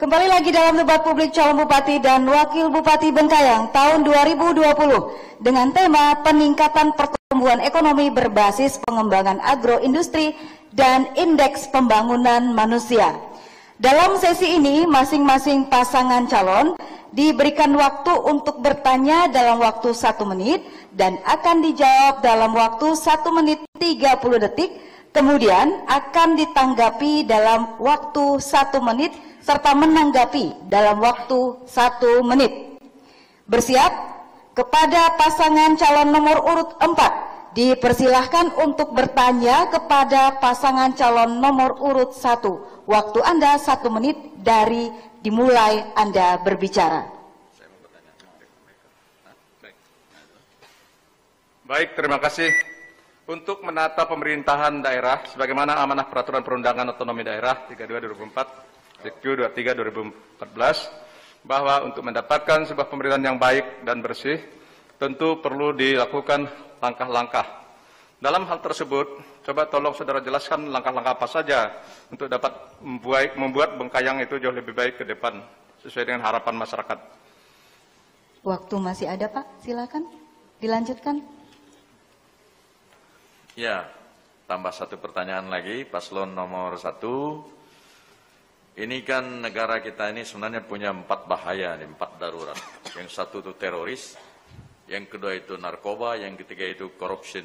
Kembali lagi dalam debat publik calon Bupati dan Wakil Bupati Bengkayang tahun 2020 dengan tema peningkatan pertumbuhan ekonomi berbasis pengembangan agroindustri dan indeks pembangunan manusia. Dalam sesi ini masing-masing pasangan calon diberikan waktu untuk bertanya dalam waktu 1 menit dan akan dijawab dalam waktu 1 menit 30 detik, kemudian akan ditanggapi dalam waktu 1 menit serta menanggapi dalam waktu 1 menit. Bersiap. Kepada pasangan calon nomor urut 4 dipersilahkan untuk bertanya kepada pasangan calon nomor urut 1. Waktu Anda 1 menit dari dimulai Anda berbicara. Baik, terima kasih. Untuk menata pemerintahan daerah sebagaimana amanah peraturan perundangan otonomi daerah 32/2004 Dikju 23/2014 bahwa untuk mendapatkan sebuah pemerintahan yang baik dan bersih tentu perlu dilakukan langkah-langkah. Dalam hal tersebut, coba tolong saudara jelaskan langkah-langkah apa saja untuk dapat membuat Bengkayang itu jauh lebih baik ke depan sesuai dengan harapan masyarakat. Waktu masih ada, Pak. Silakan dilanjutkan. Ya, tambah satu pertanyaan lagi, paslon nomor 1. Ini kan negara kita ini sebenarnya punya 4 bahaya, 4 darurat. Yang satu itu teroris, yang kedua itu narkoba, yang ketiga itu corruption.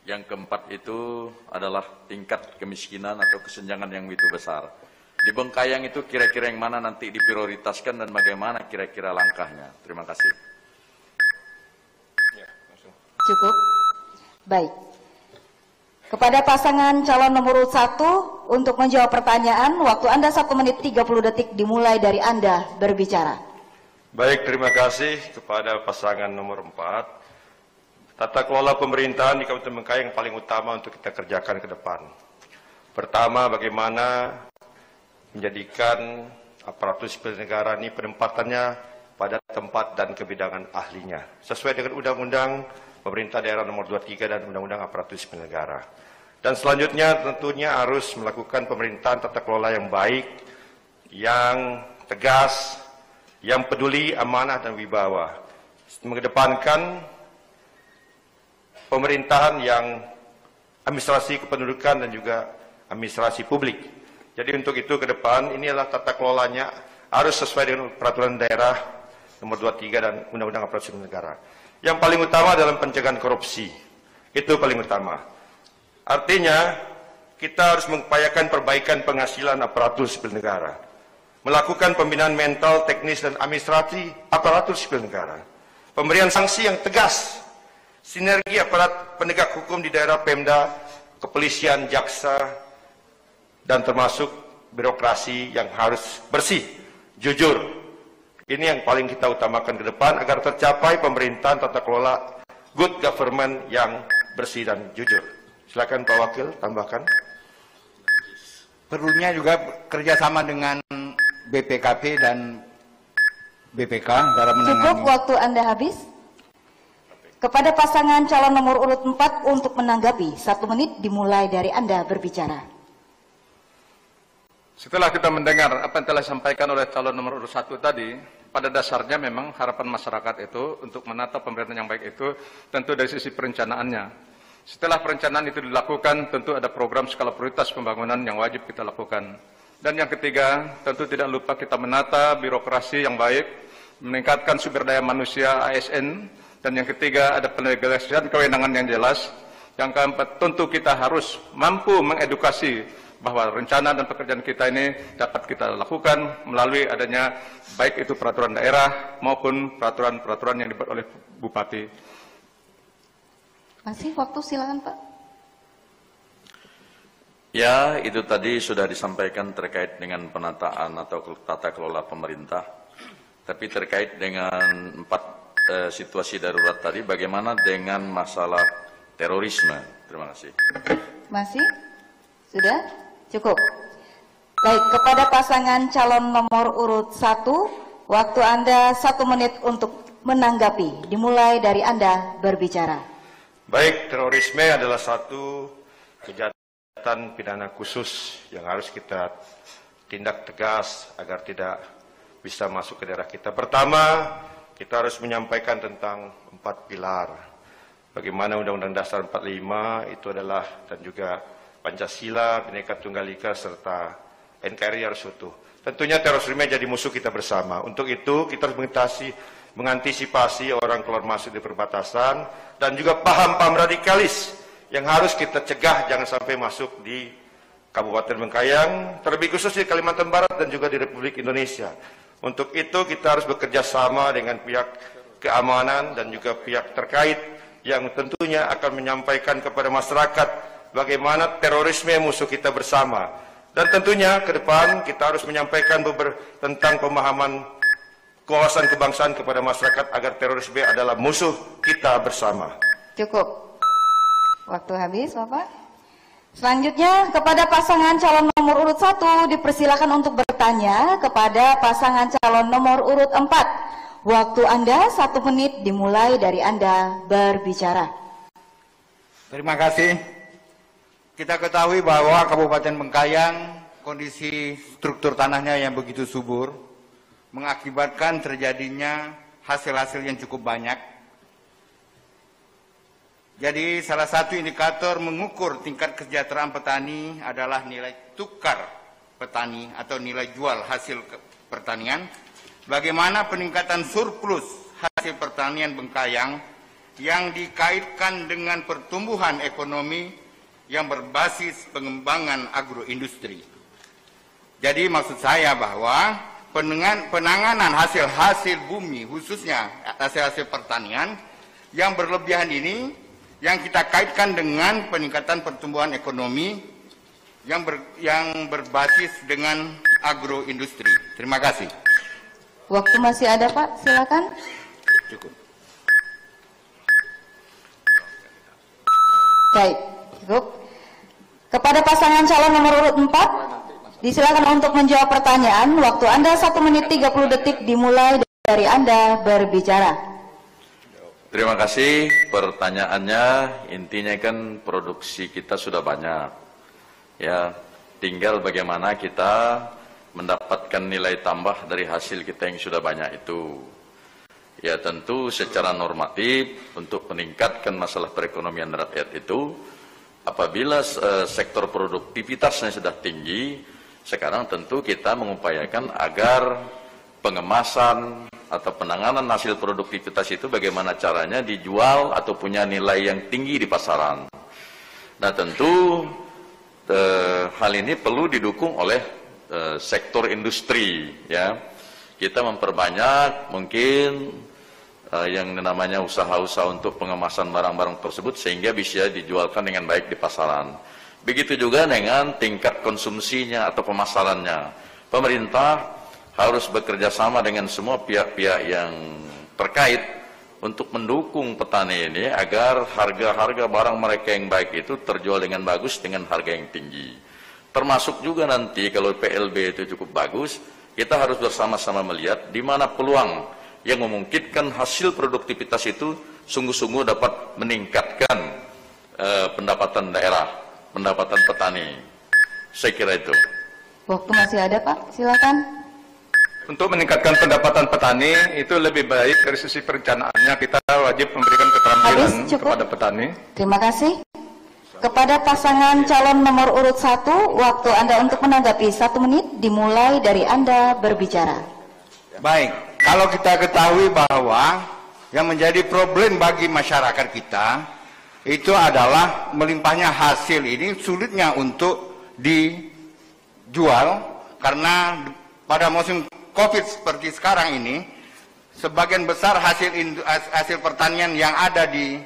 Yang keempat itu adalah tingkat kemiskinan atau kesenjangan yang begitu besar. Di Bengkayang itu kira-kira yang mana nanti diprioritaskan dan bagaimana kira-kira langkahnya? Terima kasih. Cukup. Baik. Kepada pasangan calon nomor urut 1 untuk menjawab pertanyaan, waktu Anda 1 menit 30 detik dimulai dari Anda berbicara. Baik, terima kasih kepada pasangan nomor 4. Tata kelola pemerintahan di Kabupaten Bengkayang yang paling utama untuk kita kerjakan ke depan. Pertama, bagaimana menjadikan aparatur sipil negara ini penempatannya pada tempat dan kebidangan ahlinya, sesuai dengan Undang-Undang Pemerintah Daerah Nomor 23 dan Undang-Undang Aparatur Sipil Negara. Dan selanjutnya tentunya harus melakukan pemerintahan tata kelola yang baik, yang tegas, yang peduli, amanah dan wibawa. Mengedepankan pemerintahan yang administrasi kependudukan dan juga administrasi publik. Jadi untuk itu ke depan inilah tata kelolanya harus sesuai dengan peraturan daerah nomor 23 dan Undang-Undang Aparatur Sipil Negara. Yang paling utama dalam pencegahan korupsi. Itu paling utama. Artinya, kita harus mengupayakan perbaikan penghasilan aparatur sipil negara. Melakukan pembinaan mental, teknis, dan administrasi aparatur sipil negara. Pemberian sanksi yang tegas. Sinergi aparat penegak hukum di daerah Pemda, kepolisian, jaksa, dan termasuk birokrasi yang harus bersih, jujur. Ini yang paling kita utamakan ke depan agar tercapai pemerintahan tata kelola good government yang bersih dan jujur. Silakan Pak Wakil tambahkan. Perlunya juga kerjasama dengan BPKP dan BPK dalam menangani. Cukup, waktu Anda habis. Kepada pasangan calon nomor urut 4 untuk menanggapi 1 menit dimulai dari Anda berbicara. Setelah kita mendengar apa yang telah disampaikan oleh calon nomor urut 1 tadi, pada dasarnya memang harapan masyarakat itu untuk menata pemerintahan yang baik itu tentu dari sisi perencanaannya. Setelah perencanaan itu dilakukan, tentu ada program skala prioritas pembangunan yang wajib kita lakukan. Dan yang ketiga, tentu tidak lupa kita menata birokrasi yang baik, meningkatkan sumber daya manusia ASN, dan yang ketiga ada pendelegasian kewenangan yang jelas. Yang keempat, tentu kita harus mampu mengedukasi bahwa rencana dan pekerjaan kita ini dapat kita lakukan melalui adanya baik itu peraturan daerah maupun peraturan-peraturan yang dibuat oleh Bupati. Masih waktu, silakan Pak. Ya, itu tadi sudah disampaikan terkait dengan penataan atau tata kelola pemerintah. Tapi terkait dengan 4 situasi darurat tadi, bagaimana dengan masalah terorisme? Terima kasih. Masih? Sudah? Cukup. Baik, kepada pasangan calon nomor urut 1, waktu Anda 1 menit untuk menanggapi. Dimulai dari Anda berbicara. Baik, terorisme adalah satu kejahatan pidana khusus yang harus kita tindak tegas agar tidak bisa masuk ke daerah kita. Pertama, kita harus menyampaikan tentang 4 pilar. Bagaimana Undang-Undang Dasar 45 itu adalah, dan juga Pancasila, Bhinneka Tunggal Ika, serta NKRI harus utuh. Tentunya terorisme jadi musuh kita bersama. Untuk itu kita harus mengantisipasi orang keluar masuk di perbatasan, dan juga paham-paham radikalis yang harus kita cegah jangan sampai masuk di Kabupaten Bengkayang, terlebih khusus di Kalimantan Barat dan juga di Republik Indonesia. Untuk itu kita harus bekerja sama dengan pihak keamanan dan juga pihak terkait yang tentunya akan menyampaikan kepada masyarakat bagaimana terorisme musuh kita bersama. Dan tentunya ke depan kita harus menyampaikan tentang pemahaman kewawasan kebangsaan kepada masyarakat agar terorisme adalah musuh kita bersama. Cukup. Waktu habis, Bapak. Selanjutnya, kepada pasangan calon nomor urut 1 dipersilakan untuk bertanya kepada pasangan calon nomor urut 4. Waktu Anda 1 menit dimulai dari Anda berbicara. Terima kasih. Kita ketahui bahwa Kabupaten Bengkayang kondisi struktur tanahnya yang begitu subur mengakibatkan terjadinya hasil-hasil yang cukup banyak. Jadi salah satu indikator mengukur tingkat kesejahteraan petani adalah nilai tukar petani atau nilai jual hasil pertanian. Bagaimana peningkatan surplus hasil pertanian Bengkayang yang dikaitkan dengan pertumbuhan ekonomi yang berbasis pengembangan agroindustri. Jadi maksud saya bahwa penanganan hasil-hasil bumi, khususnya hasil-hasil pertanian yang berlebihan ini, yang kita kaitkan dengan peningkatan pertumbuhan ekonomi yang berbasis dengan agroindustri. Terima kasih. Waktu masih ada, Pak, silakan. Cukup. Baik, cukup. Kepada pasangan calon nomor urut 4, disilakan untuk menjawab pertanyaan. Waktu Anda 1 menit 30 detik dimulai dari Anda berbicara. Terima kasih. Pertanyaannya intinya kan produksi kita sudah banyak. Ya, tinggal bagaimana kita mendapatkan nilai tambah dari hasil kita yang sudah banyak itu. Ya, tentu secara normatif untuk meningkatkan masalah perekonomian rakyat itu, apabila sektor produktivitasnya sudah tinggi, sekarang tentu kita mengupayakan agar pengemasan atau penanganan hasil produktivitas itu bagaimana caranya dijual atau punya nilai yang tinggi di pasaran. Nah, tentu hal ini perlu didukung oleh sektor industri, ya. Kita memperbanyak mungkin yang namanya usaha-usaha untuk pengemasan barang-barang tersebut sehingga bisa dijualkan dengan baik di pasaran. Begitu juga dengan tingkat konsumsinya atau pemasarannya. Pemerintah harus bekerja sama dengan semua pihak-pihak yang terkait untuk mendukung petani ini agar harga-harga barang mereka yang baik itu terjual dengan bagus dengan harga yang tinggi. Termasuk juga nanti kalau PLB itu cukup bagus, kita harus bersama-sama melihat di mana peluang yang memungkinkan hasil produktivitas itu sungguh-sungguh dapat meningkatkan pendapatan daerah, pendapatan petani. Saya kira itu. Waktu masih ada, Pak, silakan. Untuk meningkatkan pendapatan petani itu lebih baik dari sisi perencanaannya kita wajib memberikan keterampilan kepada petani. Terima kasih. Kepada pasangan calon nomor urut 1, waktu Anda untuk menanggapi 1 menit dimulai dari Anda berbicara. Baik, kalau kita ketahui bahwa yang menjadi problem bagi masyarakat kita itu adalah melimpahnya hasil ini sulitnya untuk dijual karena pada musim COVID seperti sekarang ini, sebagian besar hasil pertanian yang ada di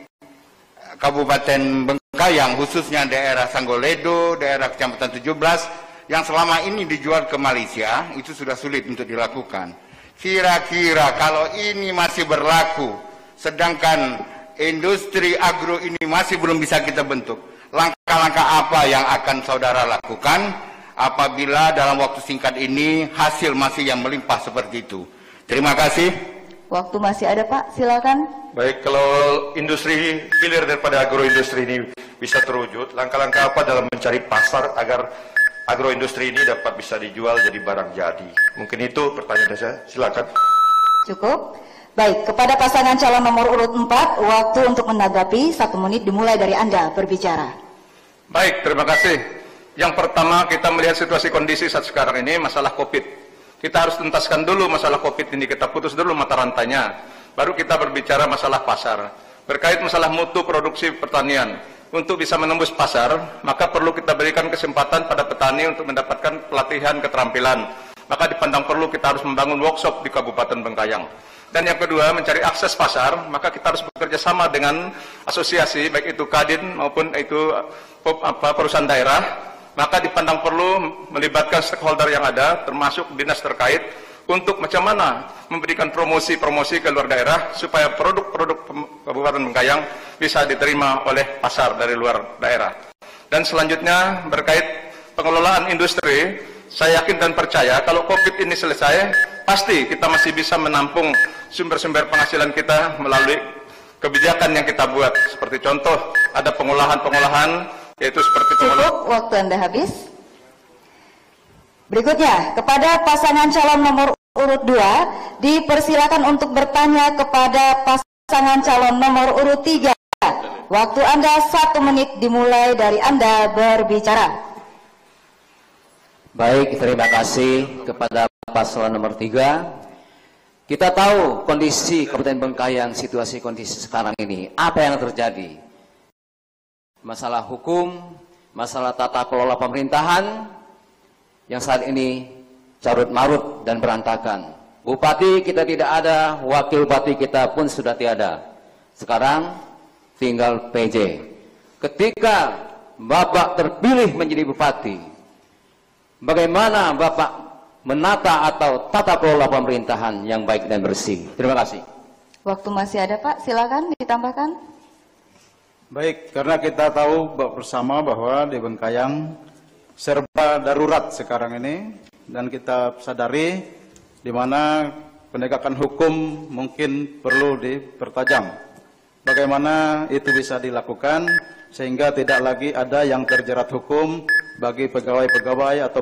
Kabupaten Bengkayang, khususnya daerah Sanggoledo, daerah Kecamatan 17, yang selama ini dijual ke Malaysia, itu sudah sulit untuk dilakukan. Kira-kira kalau ini masih berlaku, sedangkan industri agro ini masih belum bisa kita bentuk, langkah-langkah apa yang akan saudara lakukan apabila dalam waktu singkat ini hasil masih yang melimpah seperti itu? Terima kasih. Waktu masih ada, Pak, silakan. Baik, kalau industri hilir daripada agroindustri ini bisa terwujud, langkah-langkah apa dalam mencari pasar agar agroindustri ini dapat bisa dijual jadi barang jadi. Mungkin itu pertanyaan saya. Silakan. Cukup. Baik, kepada pasangan calon nomor urut 4, waktu untuk menanggapi 1 menit dimulai dari Anda berbicara. Baik, terima kasih. Yang pertama kita melihat situasi kondisi saat sekarang ini masalah COVID. Kita harus tuntaskan dulu masalah COVID ini, kita putus dulu mata rantainya. Baru kita berbicara masalah pasar. Berkait masalah mutu produksi pertanian. Untuk bisa menembus pasar, maka perlu kita berikan kesempatan pada petani untuk mendapatkan pelatihan keterampilan. Maka dipandang perlu kita harus membangun workshop di Kabupaten Bengkayang. Dan yang kedua, mencari akses pasar, maka kita harus bekerja sama dengan asosiasi, baik itu Kadin maupun itu perusahaan daerah. Maka dipandang perlu melibatkan stakeholder yang ada, termasuk dinas terkait, untuk macam mana memberikan promosi-promosi ke luar daerah, supaya produk-produk Kabupaten Bengkayang bisa diterima oleh pasar dari luar daerah. Dan selanjutnya, berkait pengelolaan industri, saya yakin dan percaya kalau COVID ini selesai, pasti kita masih bisa menampung sumber-sumber penghasilan kita melalui kebijakan yang kita buat. Seperti contoh, ada pengolahan-pengolahan, yaitu seperti pengolahan. Cukup, waktu Anda habis. Berikutnya, kepada pasangan calon nomor urut 2, dipersilakan untuk bertanya kepada pasangan calon nomor urut 3. Waktu Anda 1 menit dimulai dari Anda berbicara. Baik, terima kasih kepada paslon nomor 3. Kita tahu kondisi Kabupaten Bengkayang, situasi kondisi sekarang ini, apa yang terjadi? Masalah hukum, masalah tata kelola pemerintahan, yang saat ini carut marut dan berantakan. Bupati kita tidak ada, wakil bupati kita pun sudah tiada. Sekarang tinggal PJ. Ketika Bapak terpilih menjadi bupati, bagaimana Bapak menata atau tata kelola pemerintahan yang baik dan bersih? Terima kasih. Waktu masih ada, Pak, silakan ditambahkan. Baik, karena kita tahu bersama bahwa di Bengkayang serba darurat sekarang ini, dan kita sadari di mana penegakan hukum mungkin perlu dipertajam. Bagaimana itu bisa dilakukan sehingga tidak lagi ada yang terjerat hukum bagi pegawai-pegawai atau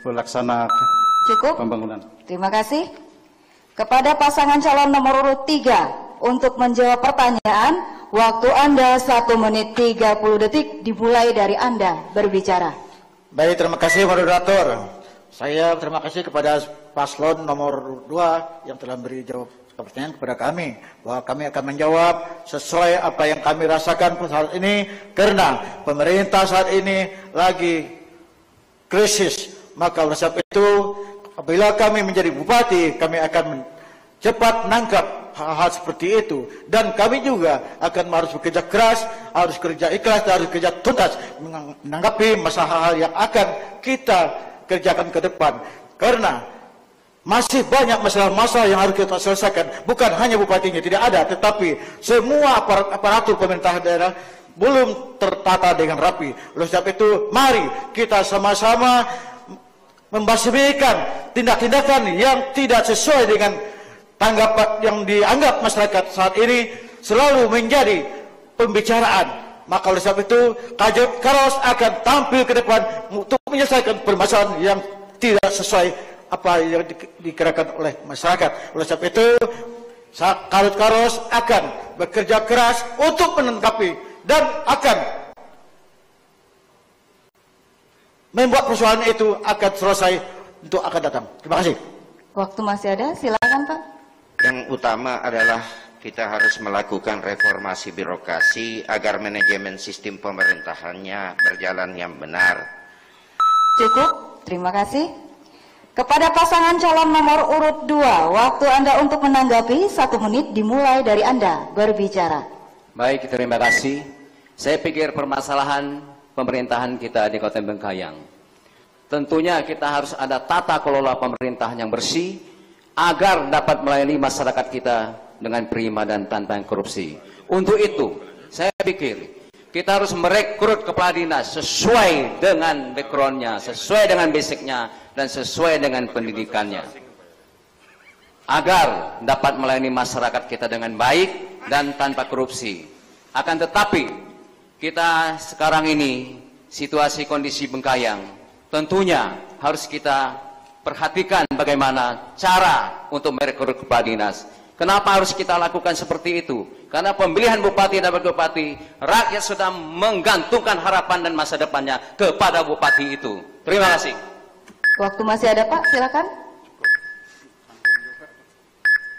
pelaksana pembangunan. Terima kasih. Kepada pasangan calon nomor urut 3 untuk menjawab pertanyaan, waktu Anda 1 menit 30 detik dimulai dari Anda berbicara. Baik, terima kasih moderator. Saya terima kasih kepada paslon nomor 2 yang telah beri jawab pertanyaan kepada kami, bahwa kami akan menjawab sesuai apa yang kami rasakan saat ini, karena pemerintah saat ini lagi krisis. Maka oleh sebab itu, apabila kami menjadi bupati, kami akan cepat menangkap hal-hal seperti itu, dan kami juga akan harus bekerja keras, harus kerja ikhlas, dan harus kerja tuntas menanggapi masalah hal yang akan kita kerjakan ke depan, karena masih banyak masalah-masalah yang harus kita selesaikan. Bukan hanya bupatinya tidak ada, tetapi semua aparatur pemerintah daerah belum tertata dengan rapi. Oleh sebab itu, mari kita sama-sama membasmikan tindak-tindakan yang tidak sesuai dengan tanggapan yang dianggap masyarakat saat ini selalu menjadi pembicaraan. Maka oleh sebab itu, Karos akan tampil ke depan untuk menyelesaikan permasalahan yang tidak sesuai apa yang dikirakan oleh masyarakat. Oleh sebab itu, Karos akan bekerja keras untuk menanggapi dan akan membuat persoalan itu akan selesai untuk akan datang. Terima kasih. Waktu masih ada, silakan Pak. Yang utama adalah kita harus melakukan reformasi birokrasi agar manajemen sistem pemerintahannya berjalan yang benar. Cukup, terima kasih. Kepada pasangan calon nomor urut 2, waktu Anda untuk menanggapi 1 menit dimulai dari Anda berbicara. Baik, terima kasih. Saya pikir permasalahan pemerintahan kita di Kabupaten Bengkayang, tentunya kita harus ada tata kelola pemerintahan yang bersih agar dapat melayani masyarakat kita dengan prima dan tanpa korupsi. Untuk itu, saya pikir kita harus merekrut kepala dinas sesuai dengan backgroundnya, sesuai dengan basicnya, dan sesuai dengan pendidikannya, agar dapat melayani masyarakat kita dengan baik dan tanpa korupsi. Akan tetapi, kita sekarang ini, situasi kondisi Bengkayang, tentunya harus kita perhatikan bagaimana cara untuk merekrut kepala dinas. Kenapa harus kita lakukan seperti itu? Karena pemilihan bupati dan wakil bupati, rakyat sudah menggantungkan harapan dan masa depannya kepada bupati itu. Terima kasih. Waktu masih ada Pak, silakan.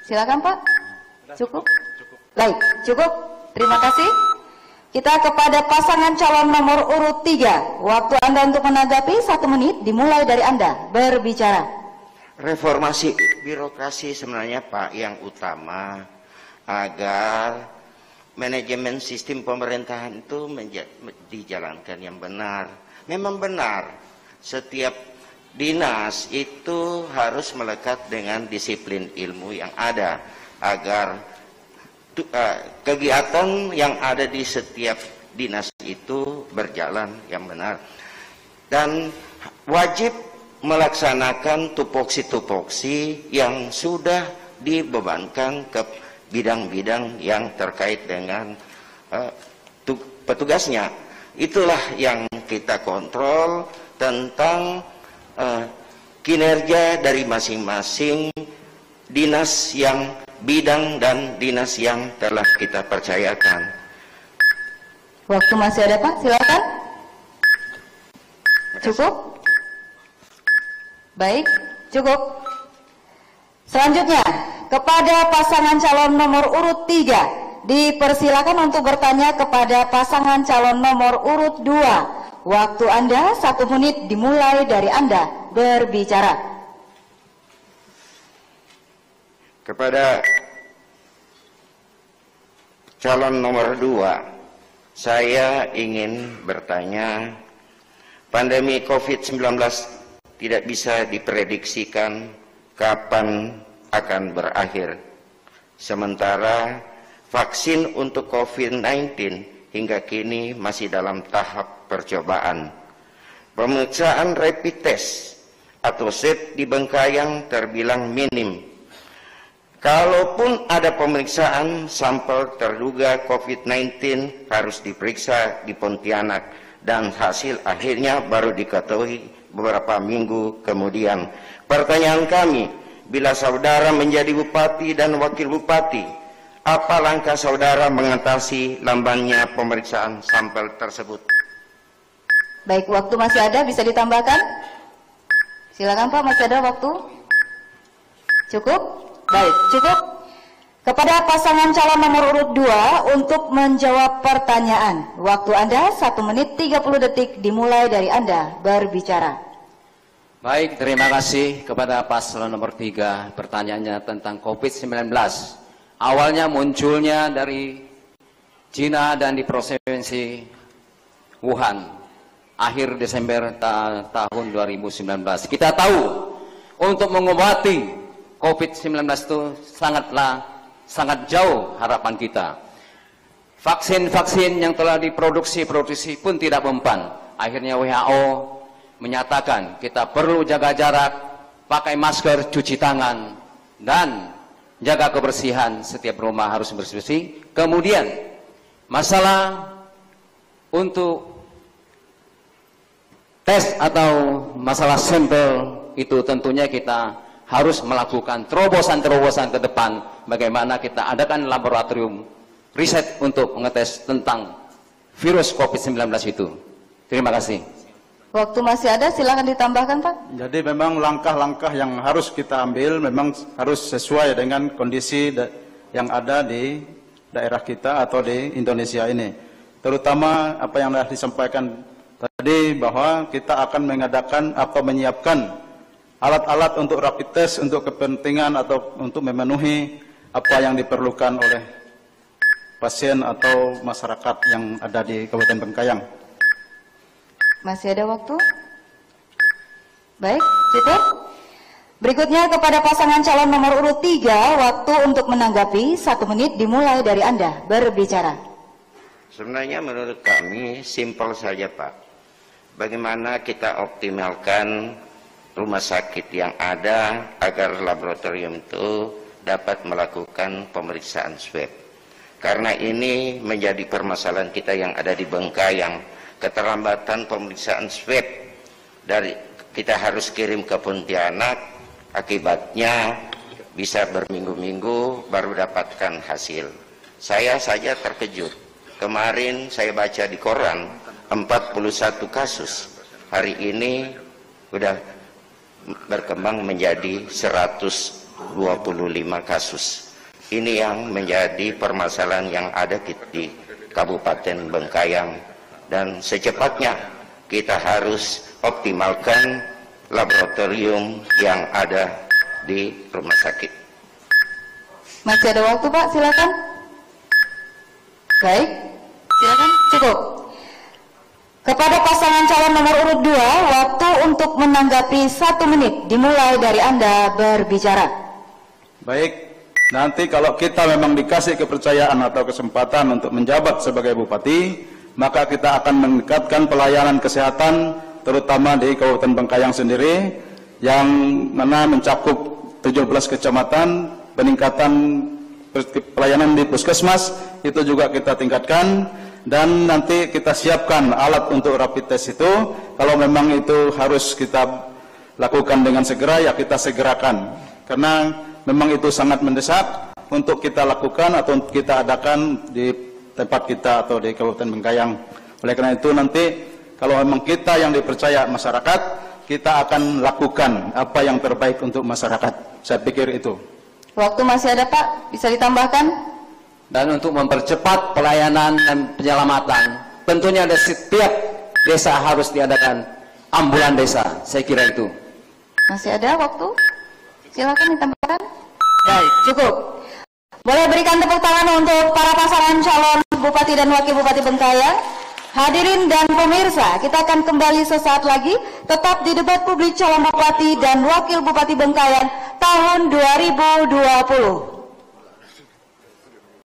Silakan Pak. Cukup? Baik, cukup. Terima kasih. Kita kepada pasangan calon nomor urut 3. Waktu Anda untuk menanggapi 1 menit dimulai dari Anda berbicara. Reformasi birokrasi sebenarnya Pak yang utama agar manajemen sistem pemerintahan itu dijalankan yang benar. Memang benar, setiap dinas itu harus melekat dengan disiplin ilmu yang ada agar kegiatan yang ada di setiap dinas itu berjalan yang benar, dan wajib melaksanakan tupoksi-tupoksi yang sudah dibebankan ke bidang-bidang yang terkait dengan petugasnya. Itulah yang kita kontrol tentang kinerja dari masing-masing dinas yang bidang dan dinas yang telah kita percayakan. Waktu masih ada Pak, silakan. Cukup? Baik, cukup. Selanjutnya, kepada pasangan calon nomor urut 3, dipersilakan untuk bertanya kepada pasangan calon nomor urut 2. Waktu Anda 1 menit dimulai dari Anda berbicara. Kepada calon nomor 2, saya ingin bertanya, pandemi COVID-19 tidak bisa diprediksikan kapan akan berakhir. Sementara vaksin untuk COVID-19 hingga kini masih dalam tahap percobaan. Pemeriksaan rapid test atau swab di Bengkayang terbilang minim. Kalaupun ada pemeriksaan, sampel terduga COVID-19 harus diperiksa di Pontianak dan hasil akhirnya baru diketahui beberapa minggu kemudian. Pertanyaan kami, bila saudara menjadi bupati dan wakil bupati, apa langkah saudara mengatasi lambannya pemeriksaan sampel tersebut? Baik, waktu masih ada, bisa ditambahkan? Silakan Pak, masih ada waktu? Cukup? Baik, cukup. Kepada pasangan calon nomor urut 2 untuk menjawab pertanyaan. Waktu Anda 1 menit 30 detik dimulai dari Anda berbicara. Baik, terima kasih kepada paslon nomor 3. Pertanyaannya tentang COVID-19. Awalnya munculnya dari Cina dan di provinsi Wuhan. Akhir Desember tahun 2019. Kita tahu untuk mengobati COVID-19 itu sangat jauh harapan kita. Vaksin-vaksin yang telah diproduksi pun tidak mempan. Akhirnya WHO menyatakan kita perlu jaga jarak, pakai masker, cuci tangan, dan jaga kebersihan. Setiap rumah harus bersih-bersih. Kemudian masalah untuk tes atau masalah sampel itu tentunya kita harus melakukan terobosan-terobosan ke depan. Bagaimana kita adakan laboratorium riset untuk mengetes tentang virus COVID-19 itu. Terima kasih. Waktu masih ada, silakan ditambahkan Pak. Jadi memang langkah-langkah yang harus kita ambil memang harus sesuai dengan kondisi yang ada di daerah kita atau di Indonesia ini. Terutama apa yang telah disampaikan tadi bahwa kita akan mengadakan atau menyiapkan alat-alat untuk rapid test untuk kepentingan atau untuk memenuhi apa yang diperlukan oleh pasien atau masyarakat yang ada di Kabupaten Bengkayang. Masih ada waktu? Baik, cukup. Berikutnya kepada pasangan calon nomor urut 3, waktu untuk menanggapi 1 menit dimulai dari Anda berbicara. Sebenarnya menurut kami simpel saja Pak. Bagaimana kita optimalkan rumah sakit yang ada agar laboratorium itu dapat melakukan pemeriksaan swab. Karena ini menjadi permasalahan kita yang ada di Bengkayang. Keterlambatan pemeriksaan swab kita harus kirim ke Pontianak, akibatnya bisa berminggu-minggu baru dapatkan hasil. Saya saja terkejut. Kemarin saya baca di koran 41 kasus. Hari ini sudah berkembang menjadi 125 kasus. Ini yang menjadi permasalahan yang ada di Kabupaten Bengkayang, dan secepatnya kita harus optimalkan laboratorium yang ada di rumah sakit. Masih ada waktu Pak, silakan. Baik, silakan, cukup. Kepada pasangan calon nomor urut 2, waktu untuk menanggapi 1 menit dimulai dari Anda berbicara. Baik. Nanti kalau kita memang dikasih kepercayaan atau kesempatan untuk menjabat sebagai bupati, maka kita akan meningkatkan pelayanan kesehatan, terutama di Kabupaten Bengkayang sendiri, yang mana mencakup 17 kecamatan, peningkatan pelayanan di puskesmas, itu juga kita tingkatkan, dan nanti kita siapkan alat untuk rapid test itu, kalau memang itu harus kita lakukan dengan segera, ya kita segerakan, karena memang itu sangat mendesak untuk kita lakukan atau untuk kita adakan di tempat kita atau di Kabupaten Bengkayang. Oleh karena itu nanti kalau memang kita yang dipercaya masyarakat, kita akan lakukan apa yang terbaik untuk masyarakat. Saya pikir itu. Waktu masih ada Pak, bisa ditambahkan? Dan untuk mempercepat pelayanan dan penyelamatan, tentunya ada setiap desa harus diadakan ambulan desa. Saya kira itu. Masih ada waktu? Silakan ditambahkan. Baik, cukup. Boleh berikan tepuk tangan untuk para pasangan calon Bupati dan Wakil Bupati Bengkayang. Hadirin dan pemirsa, kita akan kembali sesaat lagi tetap di debat publik calon Bupati dan Wakil Bupati Bengkayang tahun 2020.